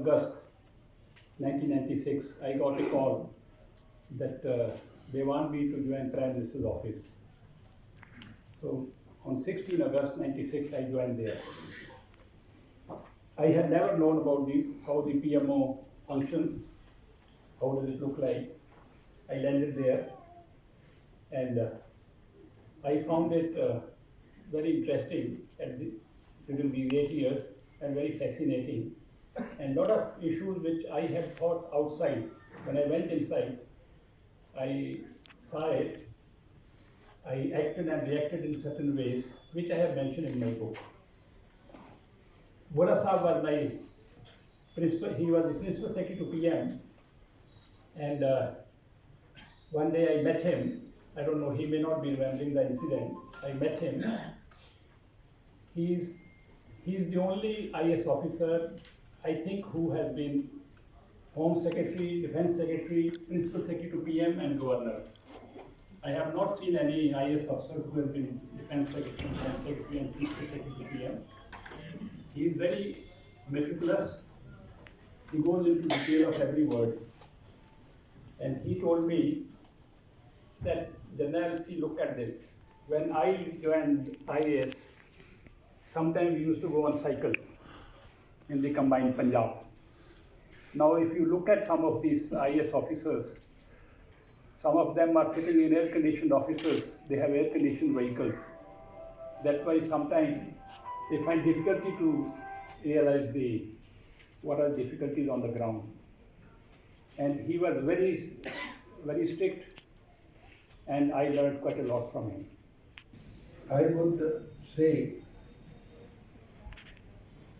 August 1996, I got a call that they want me to join Prime Minister's office. So on 16 August 96, I joined there. I had never known about how the PMO functions, how does it look like. I landed there and I found it very interesting during these 8 years and very fascinating. And a lot of issues which I had thought outside, when I went inside, I saw it, I acted and reacted in certain ways, which I have mentioned in my book. Vohra Sahab was my principal, he was the principal secretary to PM, and one day I met him. I don't know, he may not be remembering the incident. I met him. He's the only IS officer, I think, who has been Home Secretary, Defense Secretary, Principal Secretary to PM and Governor. I have not seen any IS officer who has been Defense Secretary, and Principal Secretary to PM. He is very meticulous. He goes into detail of every word. And he told me that, Jarnail, see, look at this. When I joined IAS, sometimes we used to go on cycle in the combined Punjab. Now, if you look at some of these IAS officers, some of them are sitting in air-conditioned offices. They have air-conditioned vehicles. That's why sometimes they find difficulty to realize what are the difficulties on the ground. And he was very, very strict, and I learned quite a lot from him. I would say,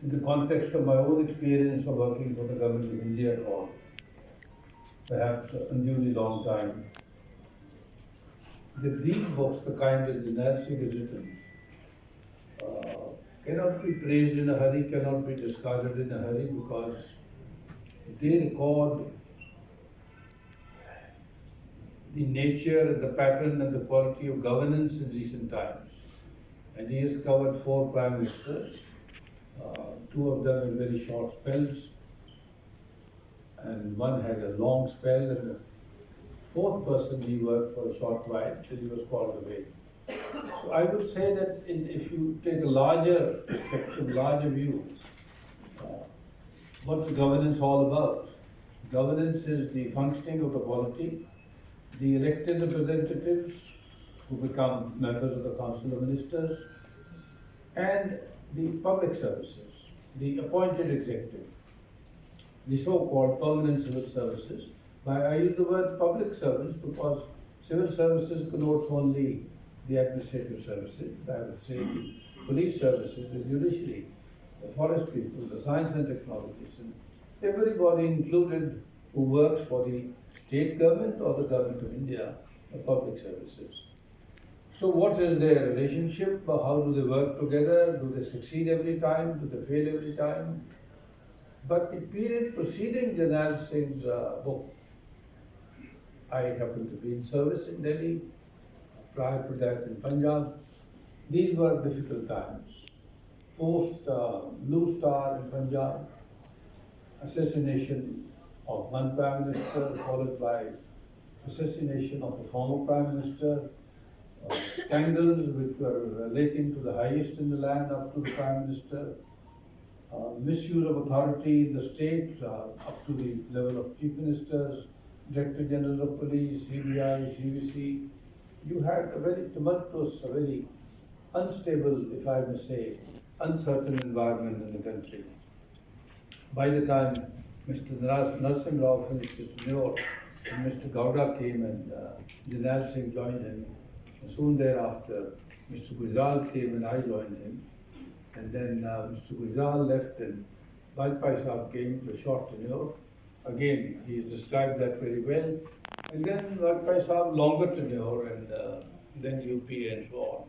in the context of my own experience of working for the government of India for perhaps an unduly long time, that these books, the kind that Jarnail Singh has written, cannot be praised in a hurry, cannot be discarded in a hurry, because they record the nature and the pattern and the quality of governance in recent times. And he has covered 4 prime ministers, 2 of them in very short spells, and one had a long spell, and the 4th person he worked for a short while till he was called away. So I would say that if you take a larger perspective, larger view, what is governance all about? Governance is the functioning of the polity, the elected representatives who become members of the Council of Ministers, and the public services, the appointed executive, the so-called permanent civil services. I use the word public service because civil services connotes only the administrative services. I would say the police services, the judiciary, the forest people, the science and technologies, and everybody included who works for the state government or the government of India, the public services. So what is their relationship? How do they work together? Do they succeed every time? Do they fail every time? But the period preceding Jarnail Singh's book, I happened to be in service in Delhi, prior to that in Punjab. These were difficult times. Post Blue Star in Punjab, assassination of one Prime Minister, followed by assassination of the former Prime Minister, scandals which were relating to the highest in the land up to the Prime Minister, misuse of authority in the state up to the level of Chief Ministers, Director General of Police, CBI, CVC. You had a very tumultuous, a very unstable, if I may say, uncertain environment in the country. By the time Mr. Narsingh Rao finished his tenure, and Mr. Gowda came and Jarnail Singh joined him, and soon thereafter Mr. Gujral came and I joined him. And then Mr. Gujral left and Vajpayee Sahab came to a short tenure. Again, he described that very well. And then Vajpayee Sahab longer tenure, and then UP and so on.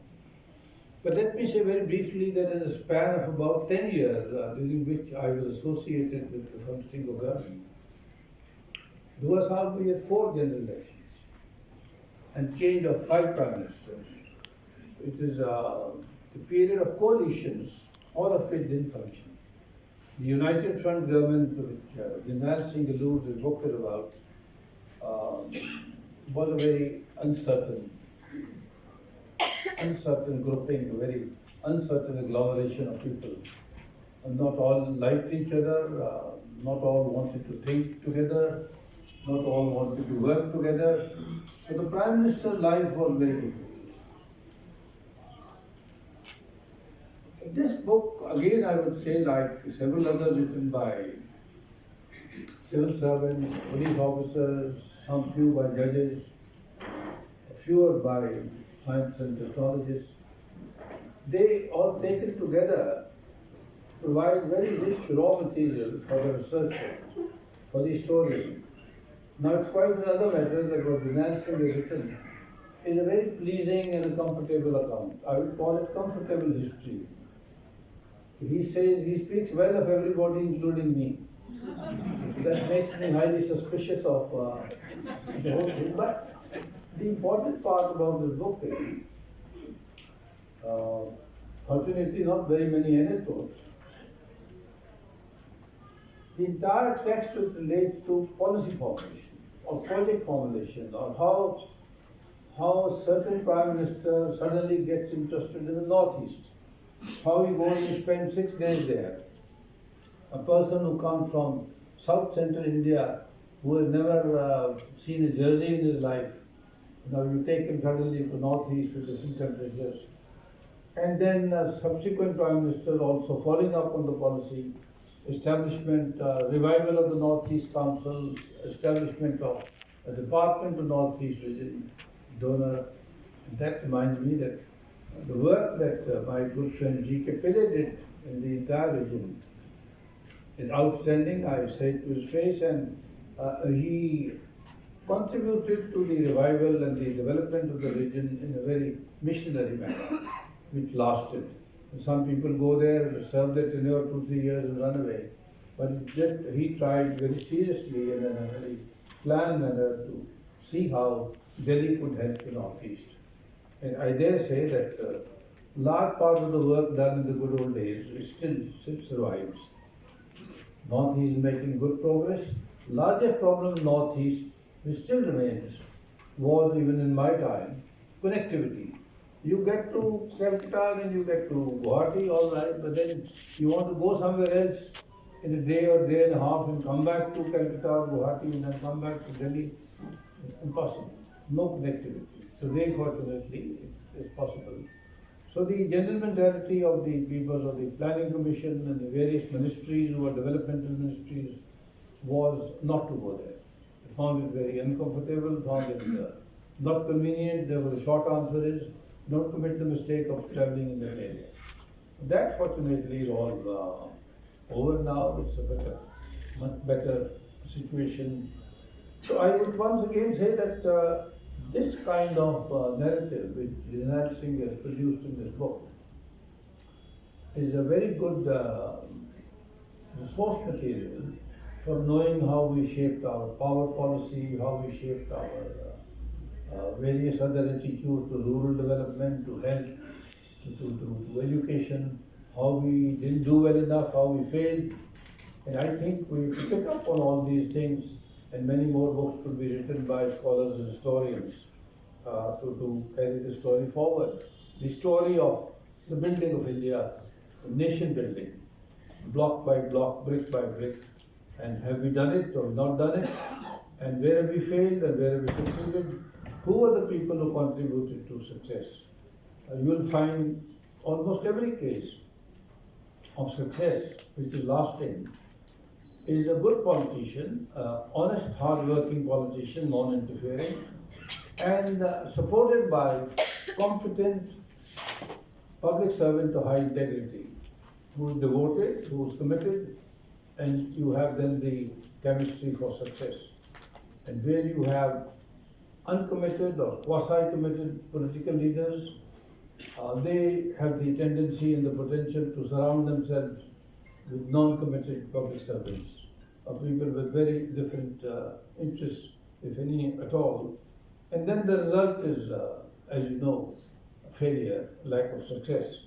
But let me say very briefly that in a span of about 10 years, during which I was associated with the functioning of government, Vohra Sahab, we had 4 general elections and change of 5 prime ministers. It is the period of coalitions, all of which didn't function. The United Front government, to which Jarnail Singh alludes his book is about, was a very uncertain grouping, a very uncertain agglomeration of people. And not all liked each other, not all wanted to think together, not all wanted to work together. So the Prime Minister's life was very difficult. This book, again, I would say, like several others written by civil servants, police officers, some few by judges, fewer by science and technologists, they all taken together provide very rich raw material for the researcher, for the historian. Now it's quite another matter that what Jarnail Singh has written is a very pleasing and a comfortable account. I would call it comfortable history. He says he speaks well of everybody, including me. That makes me highly suspicious of the whole thing. But the important part about this book is, fortunately, not very many anecdotes. The entire text which relates to policy formulation or project formulation or how a certain prime minister suddenly gets interested in the Northeast, how he goes to spend 6 days there. A person who comes from South Central India, who has never seen a jersey in his life, now you take him suddenly to Northeast with different temperatures. And then subsequent prime ministers also following up on the policy, establishment, revival of the Northeast Council, establishment of a department of Northeast region, donor. And that reminds me that the work that my good friend G.K. Pillay did in the entire region is outstanding, I say it to his face, and he contributed to the revival and the development of the region in a very missionary manner, which lasted. Some people go there, serve their tenure 2-3 years and run away. But he tried very seriously and in a very planned manner to see how Delhi could help the Northeast. And I dare say that large part of the work done in the good old days still survives. Northeast is making good progress. Largest problem in Northeast, which still remains, was even in my time, connectivity. You get to Calcutta and you get to Guwahati, all right, but then you want to go somewhere else in a day or day and a half and come back to Calcutta or Guwahati and then come back to Delhi. Impossible. No connectivity. Today, fortunately, it is possible. So the general mentality of the members of the Planning Commission and the various ministries who are developmental ministries was not to go there. They found it very uncomfortable, found it not convenient. Therefore, the short answer is, don't commit the mistake of traveling in that area. That fortunately is all over now. It's a much better situation. So I would once again say that this kind of narrative which Jarnail Singh has produced in this book is a very good resource material for knowing how we shaped our power policy, how we shaped our various other attitudes to rural development, to health, to education, how we didn't do well enough, how we failed. And I think we pick up on all these things, and many more books could be written by scholars and historians to carry the story forward. The story of the building of India, nation building, block by block, brick by brick. And have we done it or not done it? And where have we failed and where have we succeeded? Who are the people who contributed to success? You will find almost every case of success which is lasting is a good politician, honest, hard-working politician, non-interfering, and supported by competent public servant of high integrity, who is devoted, who is committed, and you have then the chemistry for success. And where you have uncommitted or quasi-committed political leaders, they have the tendency and the potential to surround themselves with non-committed public servants, or people with very different interests, if any at all. And then the result is, as you know, failure, lack of success.